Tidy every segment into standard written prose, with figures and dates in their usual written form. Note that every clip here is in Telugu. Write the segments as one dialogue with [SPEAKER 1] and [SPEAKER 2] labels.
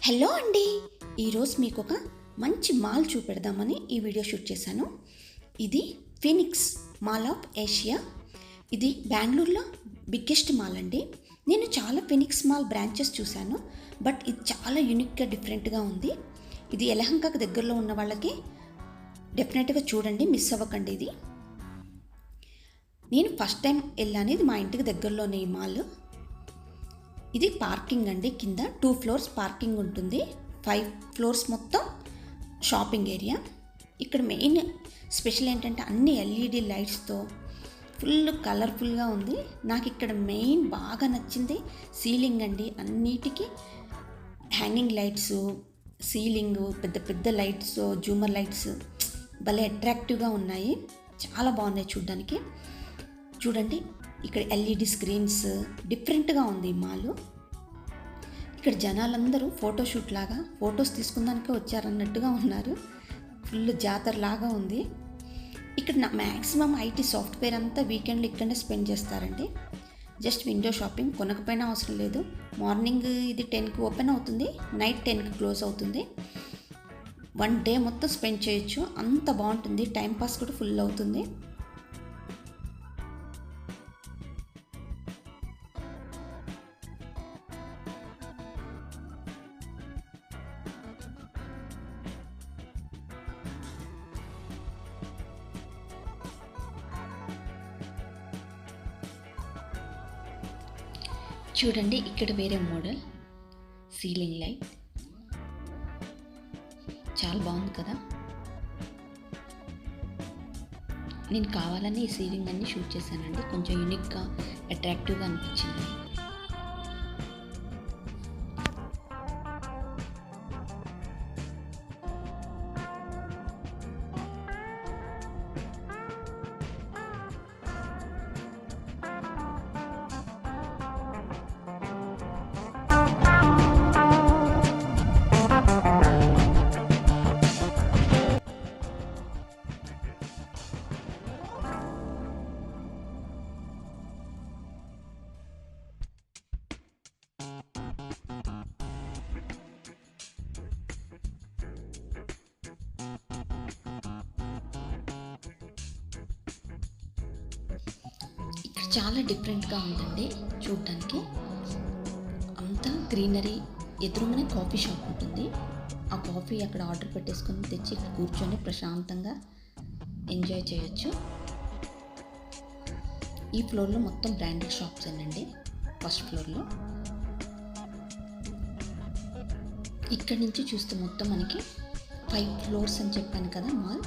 [SPEAKER 1] హలో అండి. ఈరోజు మీకు ఒక మంచి మాల్ చూపెడదామని ఈ వీడియో షూట్ చేశాను. ఇది ఫీనిక్స్ మాల్ ఆఫ్ ఏషియా. ఇది బెంగళూరులో బిగ్గెస్ట్ మాల్ అండి. నేను చాలా ఫీనిక్స్ మాల్ బ్రాంచెస్ చూశాను, బట్ ఇది చాలా యూనిక్గా డిఫరెంట్గా ఉంది. ఇది యలహంకకు దగ్గరలో ఉన్న వాళ్ళకి డెఫినెట్గా చూడండి, మిస్ అవ్వకండి. నేను ఫస్ట్ టైం వెళ్ళాను. ఇది మా ఇంటికి దగ్గరలోనే ఈ మాల్. ఇది పార్కింగ్ అండి. కింద 2 ఫ్లోర్స్ పార్కింగ్ ఉంటుంది, 5 ఫ్లోర్స్ మొత్తం షాపింగ్ ఏరియా. ఇక్కడ మెయిన్ స్పెషల్ ఏంటంటే అన్ని ఎల్ఈడి లైట్స్తో ఫుల్ కలర్ఫుల్గా ఉంది. నాకు ఇక్కడ మెయిన్ బాగా నచ్చింది సీలింగ్ అండి. అన్నిటికీ హ్యాంగింగ్ లైట్స్, సీలింగ్ పెద్ద పెద్ద లైట్స్, జూమర్ లైట్స్ భలే అట్రాక్టివ్గా ఉన్నాయి. చాలా బాగున్నాయి చూడ్డానికి. చూడండి, ఇక్కడ ఎల్ఈడి స్క్రీన్స్, డిఫరెంట్గా ఉంది ఈ మాల్. ఇక్కడ జనాలందరూ ఫోటోషూట్ లాగా ఫొటోస్ తీసుకుందానికే వచ్చారన్నట్టుగా ఉన్నారు. ఫుల్ జాతర లాగా ఉంది. ఇక్కడ మ్యాక్సిమం ఐటీ సాఫ్ట్వేర్ అంతా వీకెండ్లో ఇక్కడనే స్పెండ్ చేస్తారండి. జస్ట్ విండో షాపింగ్, కొనకపోయినా అవసరం లేదు. మార్నింగ్ ఇది 10కి ఓపెన్ అవుతుంది, నైట్ 10కి క్లోజ్ అవుతుంది. 1 డే మొత్తం స్పెండ్ చేయొచ్చు. అంత బాగుంటుంది. టైంపాస్ కూడా ఫుల్ అవుతుంది. చూడండి, ఇక్కడ వేరే మోడల్ సీలింగ్ లైట్ చాలా బాగుంది కదా. నేను కావాలని ఈ సీలింగ్ అన్ని షూట్ చేశానండి. కొంచెం యూనిక్గా అట్రాక్టివ్గా అనిపించింది. చాలా డిఫరెంట్గా ఉందండి చూడటానికి. అంతా గ్రీనరీ. ఎదురుగానే కాఫీ షాప్ ఉంటుంది. ఆ కాఫీ అక్కడ ఆర్డర్ పెట్టేసుకొని తెచ్చి ఇక్కడ కూర్చొని ప్రశాంతంగా ఎంజాయ్ చేయొచ్చు. ఈ ఫ్లోర్లో మొత్తం బ్రాండెడ్ షాప్స్ అండి. ఫస్ట్ ఫ్లోర్లో ఇక్కడి నుంచి చూస్తే మొత్తం మనకి 5 ఫ్లోర్స్ అని చెప్పాను కదా మాల్.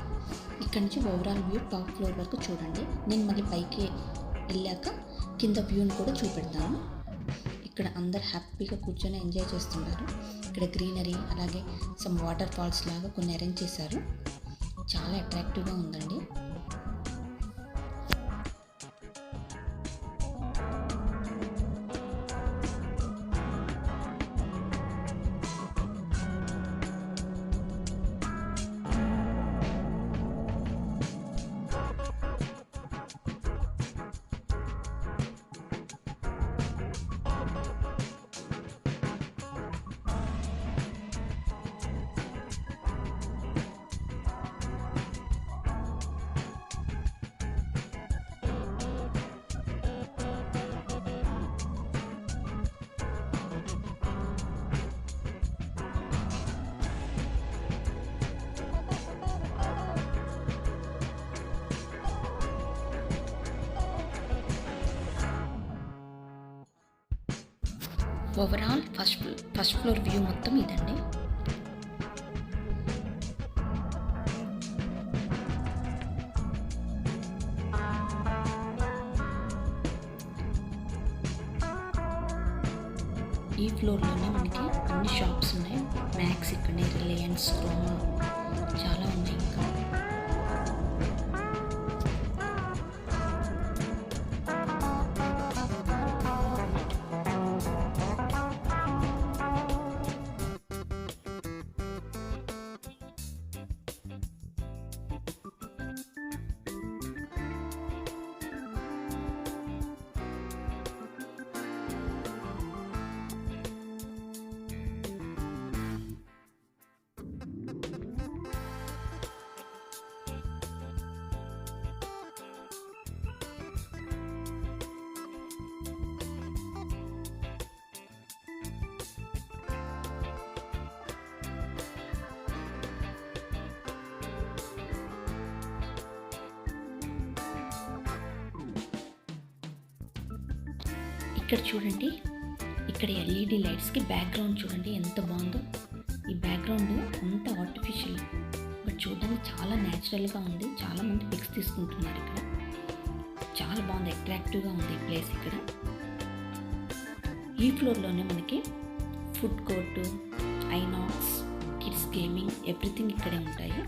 [SPEAKER 1] ఇక్కడ నుంచి ఓవరాల్ వ్యూ టాప్ ఫ్లోర్ వరకు చూడండి. నేను మళ్ళీ పైకి వెళ్ళాక కింద వ్యూని కూడా చూపెడతాను. ఇక్కడ అందరు హ్యాపీగా కూర్చొని ఎంజాయ్ చేస్తున్నారు. ఇక్కడ గ్రీనరీ, అలాగే సమ్ వాటర్ ఫాల్స్ లాగా కొన్ని అరేంజ్ చేశారు. చాలా అట్రాక్టివ్గా ఉందండి. ఓవరాల్ ఫస్ట్ ఫ్లోర్ వ్యూ మొత్తం ఇదండి. ఈ ఫ్లోర్లోనే మనకి అన్ని షాప్స్ ఉన్నాయి. మ్యాక్స్, ఇక్కడనే రిలయన్స్, క్రోమా చాలా ఉన్నాయి. ఇంకా ఇక్కడ చూడండి, ఇక్కడ ఎల్ఈడి లైట్స్కి బ్యాక్గ్రౌండ్ చూడండి ఎంత బాగుందో. ఈ బ్యాక్గ్రౌండ్ అంత ఆర్టిఫిషియల్ బట్ చూడడానికి చాలా న్యాచురల్గా ఉంది. చాలామంది పిక్స్ తీసుకుంటున్నారు ఇక్కడ. చాలా బాగుంది, అట్రాక్టివ్గా ఉంది ఈ ప్లేస్. ఇక్కడ ఈ ఫ్లోర్లోనే మనకి food court, INOX, kids gaming everything ఇక్కడే ఉంటాయి.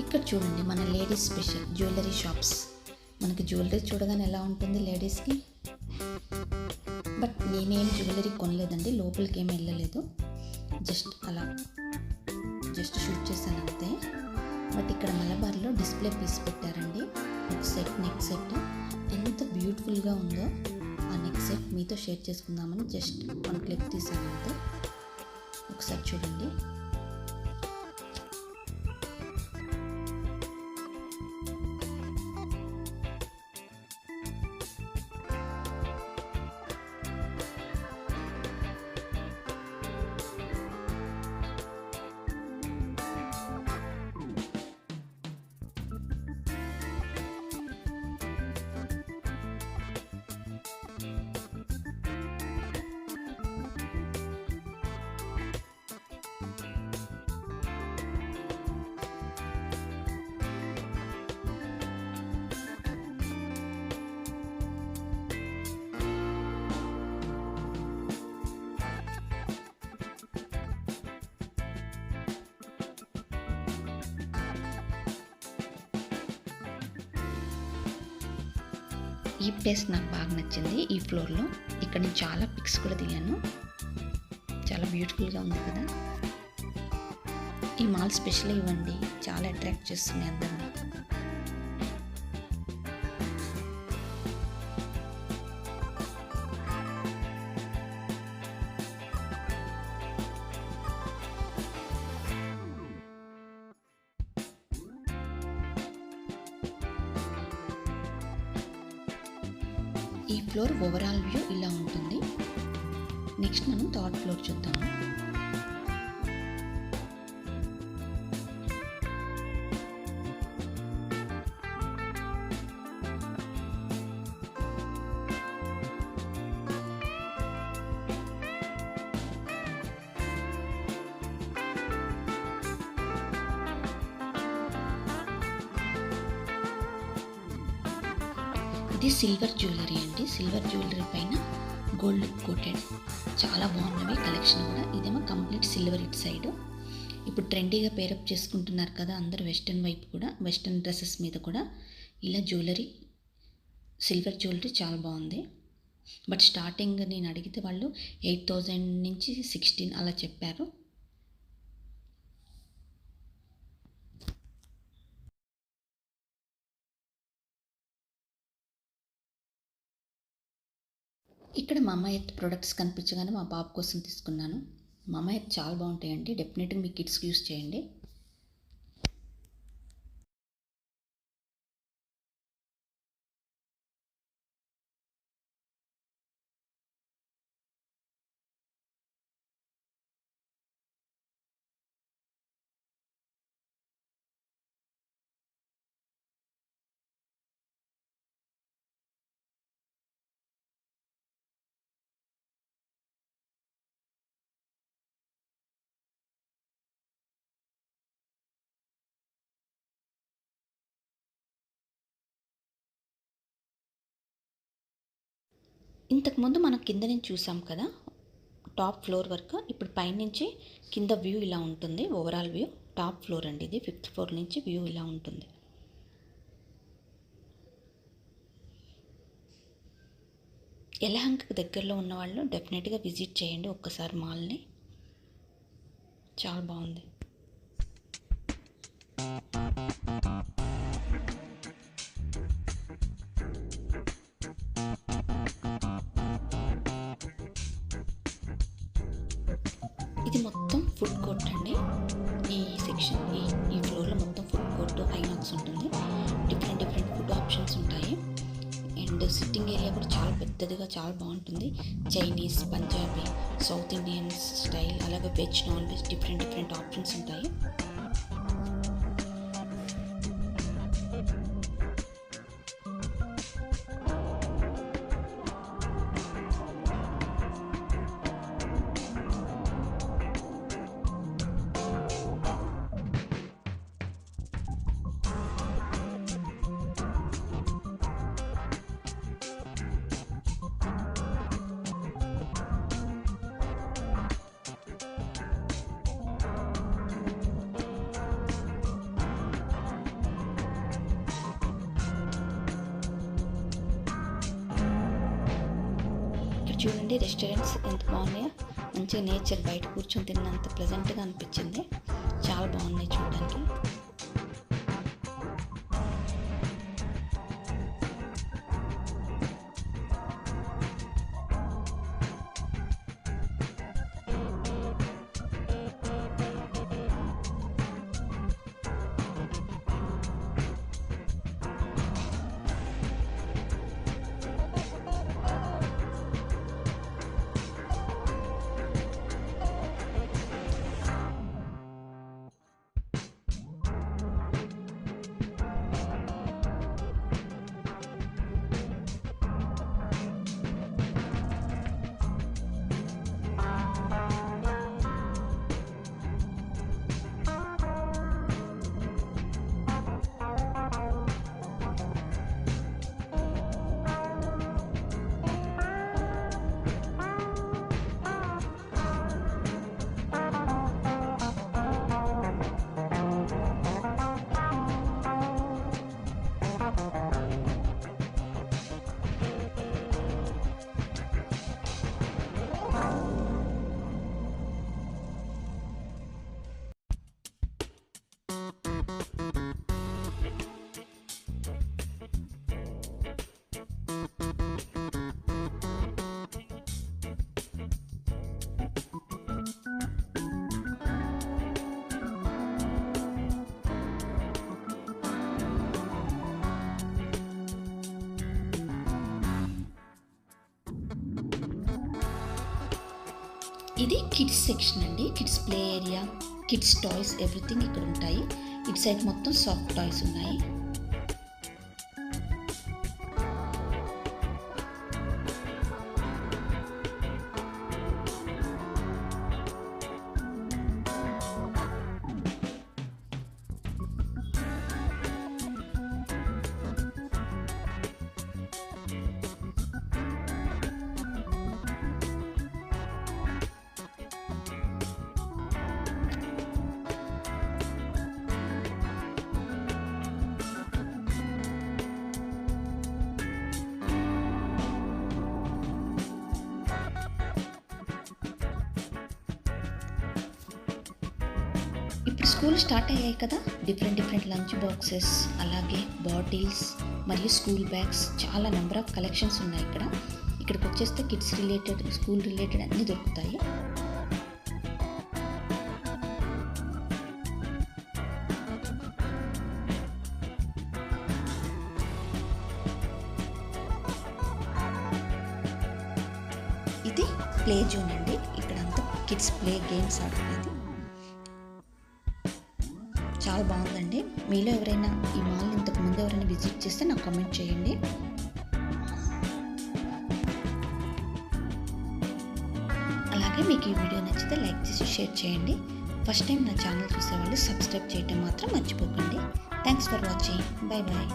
[SPEAKER 1] ఇక్కడ చూడండి మన లేడీస్ స్పెషల్ జ్యువెలరీ షాప్స్. మనకి జ్యువెలరీ చూడగానే ఎలా ఉంటుంది లేడీస్కి, బట్ నేనేం జ్యువెలరీ కొనలేదండి, లోపలికి ఏం వెళ్ళలేదు, జస్ట్ షూట్ చేశాను అంతే. బట్ ఇక్కడ మలబార్లో డిస్ప్లే పీస్ పెట్టారండి, నెక్ సెట్ ఎంత బ్యూటిఫుల్గా ఉందో. ఆ నెక్ సెట్ మీతో షేర్ చేసుకుందామని జస్ట్ 1 క్లిక్ తీసాను అంతే. ఒకసారి చూడండి. ఈ ప్లేస్ నాకు బాగా నచ్చింది. ఈ ఫ్లోర్లో ఇక్కడ నేను చాలా పిక్స్ కూడా దిగాను. చాలా బ్యూటిఫుల్గా ఉంది కదా. ఈ మాల్ స్పెషల్ ఇవ్వండి, చాలా అట్రాక్ట్ చేస్తుంది అందరినీ. ఈ ఫ్లోర్ ఓవరాల్ వ్యూ ఇలా ఉంటుంది. నెక్స్ట్ మనం 3rd ఫ్లోర్ చూద్దాము. ఇది సిల్వర్ జ్యువెలరీ అండి. సిల్వర్ జ్యువెలరీ పైన గోల్డ్ కోటెడ్, చాలా బాగున్నవి కలెక్షన్ కూడా. ఇదేమో కంప్లీట్ సిల్వర్ ఇట్ సైడ్. ఇప్పుడు ట్రెండీగా పేరప్ చేసుకుంటున్నారు కదా అందరూ, వెస్ట్రన్ వైపు కూడా, వెస్ట్రన్ డ్రెస్సెస్ మీద కూడా ఇలా జ్యువెలరీ, సిల్వర్ జ్యువెలరీ చాలా బాగుంది. బట్ స్టార్టింగ్ నేను అడిగితే వాళ్ళు 8,000 నుంచి 16 అలా చెప్పారు. ఇక్కడ మామా ఎర్త్ ప్రొడక్ట్స్ కనిపించగానే మా బాబు కోసం తీసుకున్నాను. మామా ఎర్త్ చాలా బాగుంటాయండి, డెఫినెట్గా మీ కిడ్స్కి యూస్ చేయండి. ఇంతకుముందు మనం కింద నుంచి చూసాం కదా టాప్ ఫ్లోర్ వరకు. ఇప్పుడు పైనుంచి కింద వ్యూ ఇలా ఉంటుంది. ఓవరాల్ వ్యూ టాప్ ఫ్లోర్ అండి ఇది. 5th ఫ్లోర్ నుంచి వ్యూ ఇలా ఉంటుంది. యలహంకకు దగ్గరలో ఉన్న వాళ్ళు డెఫినెట్గా విజిట్ చేయండి ఒక్కసారి మాల్ని. చాలా బాగుంది. ఇది మొత్తం ఫుడ్ కోర్ట్ అండి. ఈ సెక్షన్ ఈ ఫ్లోర్లో మొత్తం ఫుడ్ కోర్ట్, ఐనాక్స్ ఉంటుంది. డిఫరెంట్ ఫుడ్ ఆప్షన్స్ ఉంటాయి. అండ్ సిట్టింగ్ ఏరియా కూడా చాలా పెద్దదిగా చాలా బాగుంటుంది. Chinese, Punjabi, south Indian style, అలాగే veg, non veg different options ఉంటాయి. చూడండి రెస్టారెంట్స్ ఎంత బాగున్నాయో. మంచిగా నేచర్ బయట కూర్చొని తిన్నంత ప్లెజెంట్గా అనిపించింది. చాలా బాగున్నాయి చూడడానికి. ఇది కిడ్స్ సెక్షన్ అండి. Kids play area, kids toys everything ఇక్కడ ఉంటాయి. ఇటు సైడ్ మొత్తం సాఫ్ట్ టాయ్స్ ఉన్నాయి. ఇప్పుడు స్కూల్ స్టార్ట్ అయ్యాయి కదా, డిఫరెంట్ లంచ్ బాక్సెస్, అలాగే బాటిల్స్ మరియు స్కూల్ బ్యాగ్స్, చాలా నెంబర్ ఆఫ్ కలెక్షన్స్ ఉన్నాయి ఇక్కడ. ఇక్కడికి వచ్చేస్తే కిడ్స్ రిలేటెడ్, స్కూల్ రిలేటెడ్ అన్నీ దొరుకుతాయి. ఇది ప్లే జోన్ అండి. ఇక్కడ అంతా కిడ్స్ ప్లే గేమ్స్ ఆడుకునేది. చాలా బాగుందండి. మీలో ఎవరైనా ఈ మాల్ ఇంతకు ముందు ఎవరైనా విజిట్ చేస్తే నాకు కామెంట్ చేయండి. అలాగే మీకు ఈ వీడియో నచ్చితే లైక్ చేసి షేర్ చేయండి. ఫస్ట్ టైం నా ఛానల్ చూసేవాళ్ళు సబ్స్క్రైబ్ చేయడం మాత్రం మర్చిపోకండి. Thanks for watching. Bye bye.